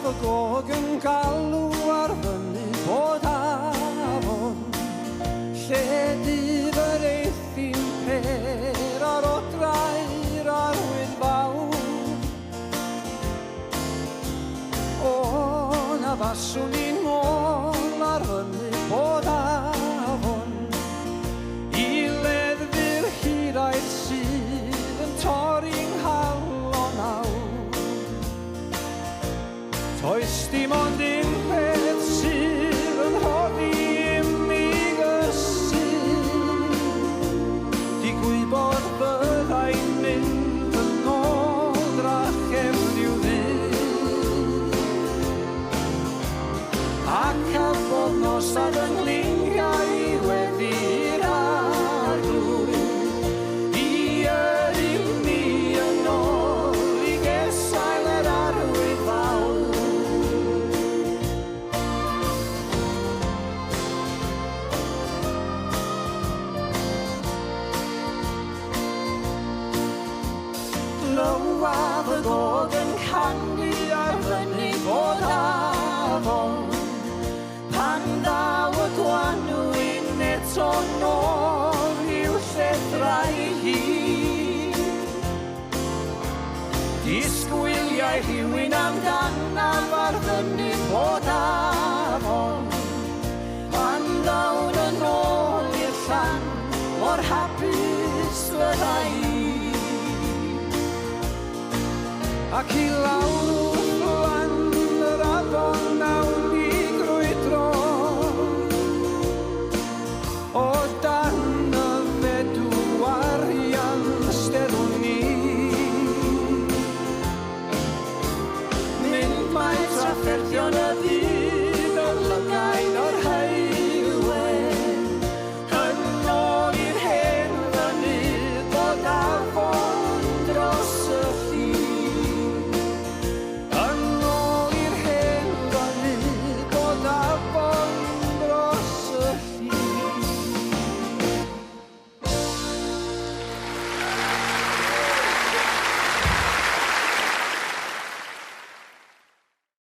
fy gog yn galw ar fyny bod afon, lle dydd yr eithin per ar o drair ar wyddfawr. O na faswn ni'n ôl ar fyny bod afon, i leddfu'r hiraeth sydd yn torri'n nghalon awr. Does dim ond un peth sydd yn hoddi i mi gysu, di gwybod byddai'n mynd yn ôl drachem rhyw ddydd, ac a bob nos ar yng nghliniau weddi'r arglwydd, i yrru ni yn ôl i gesail yr arwydd fawr. Glywaf y gog yn canu ar fyny bod afon, pan ddaw y gwanwyn eto nôl i'w llethrau hyd. Disgwyliau rhywun amdanaf ar fyny bod afon, pan ddawn yn ôl i'r llan mor hapus fyddai. Ac i lawr